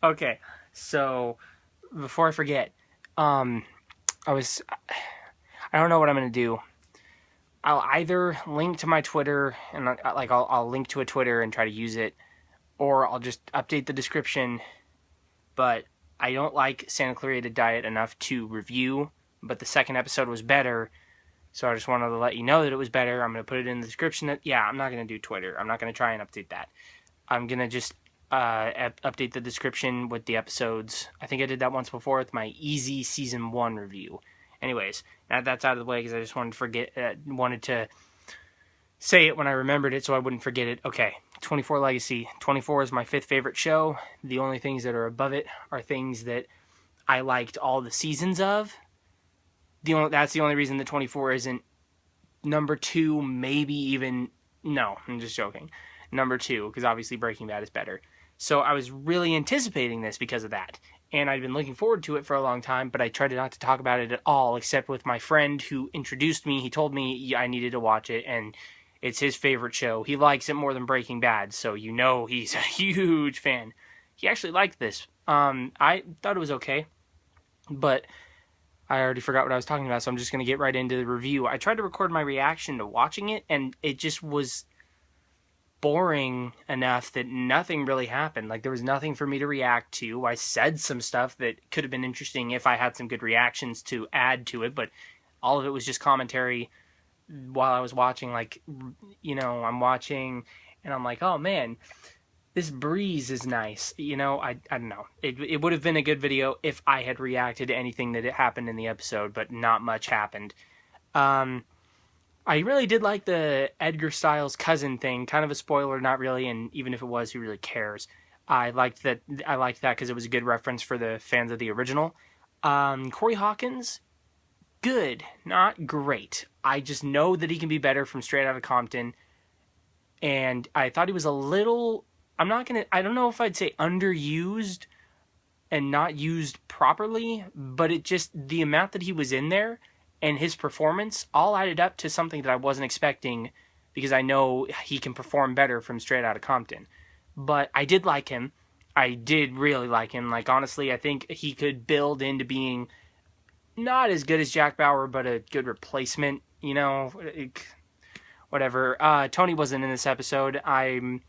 Okay, so before I forget, um, I was I don't know what I'm gonna do. I'll either link to my Twitter and I'll link to a Twitter and try to use it, or I'll just update the description. But I don't like Santa Clarita Diet enough to review. But the second episode was better, so I just wanted to let you know that it was better. I'm gonna put it in the description. Yeah, I'm not gonna do Twitter. I'm not gonna try and update that. I'm gonna just update the description with the episodes. I think I did that once before with my Easy Season 1 review. Anyways, now that's out of the way because I just wanted to say it when I remembered it so I wouldn't forget it. Okay, 24 Legacy. 24 is my fifth favorite show. The only things that are above it are things that I liked all the seasons of. That's the only reason that 24 isn't number 2, maybe even... No, I'm just joking. Number 2, because obviously Breaking Bad is better. So I was really anticipating this because of that. And I'd been looking forward to it for a long time, but I tried not to talk about it at all, except with my friend who introduced me. He told me I needed to watch it, and it's his favorite show. He likes it more than Breaking Bad, so you know he's a huge fan. He actually liked this. I thought it was okay, but I already forgot what I was talking about, so I'm just going to get right into the review. I tried to record my reaction to watching it, and it just was boring enough that nothing really happened. Like, there was nothing for me to react to. I said some stuff that could have been interesting if I had some good reactions to add to it, but all of it was just commentary while I was watching. Like, I'm watching and I'm like, oh man, this breeze is nice. I don't know. It would have been a good video if I had reacted to anything that happened in the episode, but not much happened. I really did like the Edgar Styles cousin thing. Kind of a spoiler, not really, and even if it was, who really cares? I liked that because it was a good reference for the fans of the original. Corey Hawkins, good, not great. I just know that he can be better from Straight Outta Compton, and I thought he was a little... I don't know if I'd say underused and not used properly, but the amount that he was in there and his performance all added up to something that I wasn't expecting, because I know he can perform better from Straight Outta Compton. But I did like him. I did really like him. Like, honestly, I think he could build into being not as good as Jack Bauer, but a good replacement, whatever. Tony wasn't in this episode. I'm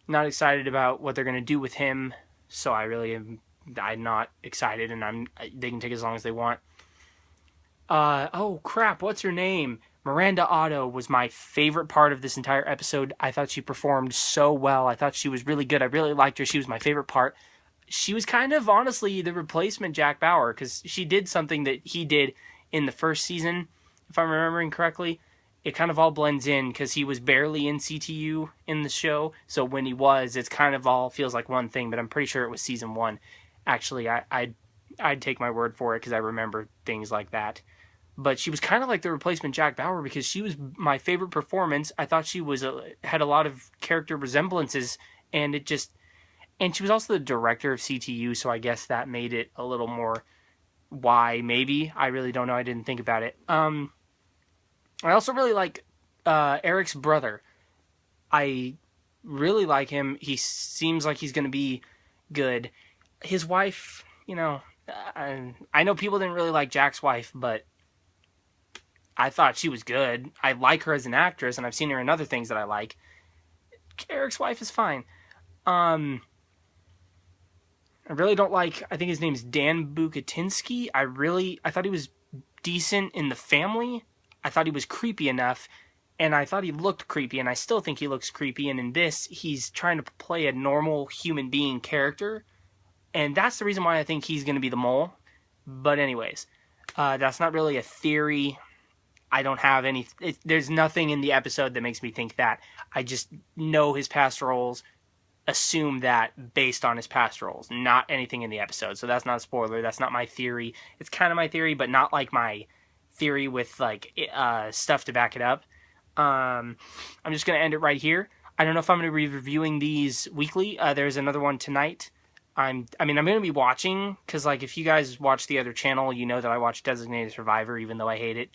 not excited about what they're going to do with him, so I'm not excited, and they can take as long as they want. Oh crap, what's her name? Miranda Otto was my favorite part of this entire episode. I thought she performed so well. I thought she was really good. I really liked her. She was my favorite part. She was kind of, honestly, the replacement Jack Bauer, because she did something that he did in the first season, if I'm remembering correctly. It kind of all blends in, because he was barely in CTU in the show, so when he was, it's kind of all feels like one thing, but I'm pretty sure it was season 1. Actually, I'd take my word for it, because I remember things like that. But she was kind of like the replacement Jack Bauer, because she was my favorite performance. I thought she had a lot of character resemblances, and she was also the director of CTU, so I guess that made it a little more why, maybe. I really don't know. I didn't think about it. I also really like Eric's brother. I really like him. He seems like he's going to be good. His wife, I know people didn't really like Jack's wife, but I thought she was good. I like her as an actress, and I've seen her in other things that I like. Eric's wife is fine. I really don't like... I think his name's Dan Bukatinsky. I thought he was decent in The Family. I thought he was creepy enough, and I thought he looked creepy, and I still think he looks creepy, and in this, he's trying to play a normal human being character, and that's the reason why I think he's going to be the mole. But anyways, that's not really a theory. I don't have any... there's nothing in the episode that makes me think that. I just know his past roles, assume that based on his past roles, not anything in the episode. So that's not a spoiler. That's not my theory. It's kind of my theory, but not like my theory with like stuff to back it up. I'm just going to end it right here. I don't know if I'm going to be reviewing these weekly. There's another one tonight. I'm going to be watching, because like if you guys watch the other channel, you know that I watch Designated Survivor, even though I hate it.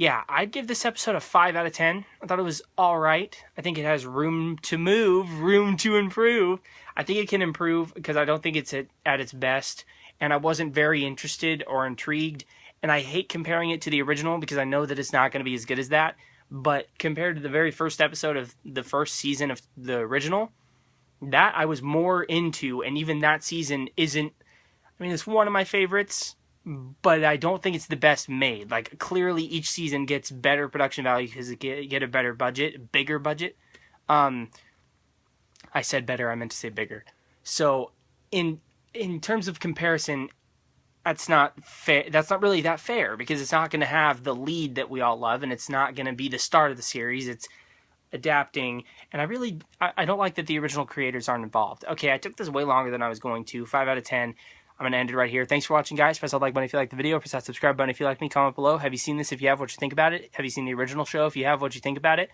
yeah, I'd give this episode a 5 out of 10. I thought it was all right. I think it has room to move, room to improve. I think it can improve because I don't think it's at its best, and I wasn't very interested or intrigued. And I hate comparing it to the original because I know that it's not going to be as good as that. But compared to the very first episode of the first season of the original, that I was more into, and even that season isn't. I mean, it's one of my favorites, but I don't think it's the best made. Like, clearly each season gets better production value because it get a better budget, bigger budget. I said better, I meant to say bigger. So, in terms of comparison, that's not fair. That's not really that fair because it's not going to have the lead that we all love, and it's not going to be the start of the series. It's adapting, and I don't like that the original creators aren't involved. Okay, I took this way longer than I was going to. 5 out of 10. I'm going to end it right here. Thanks for watching, guys. Press that like button if you like the video. Press that subscribe button if you like me. Comment below. Have you seen this? If you have, what you think about it? Have you seen the original show? If you have, what you think about it?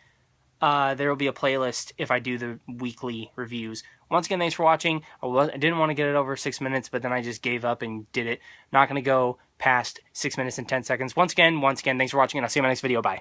There will be a playlist if I do the weekly reviews. Once again, thanks for watching. I didn't want to get it over 6 minutes, but then I just gave up and did it. Not going to go past 6 minutes and 10 seconds. Once again, thanks for watching, and I'll see you in my next video. Bye.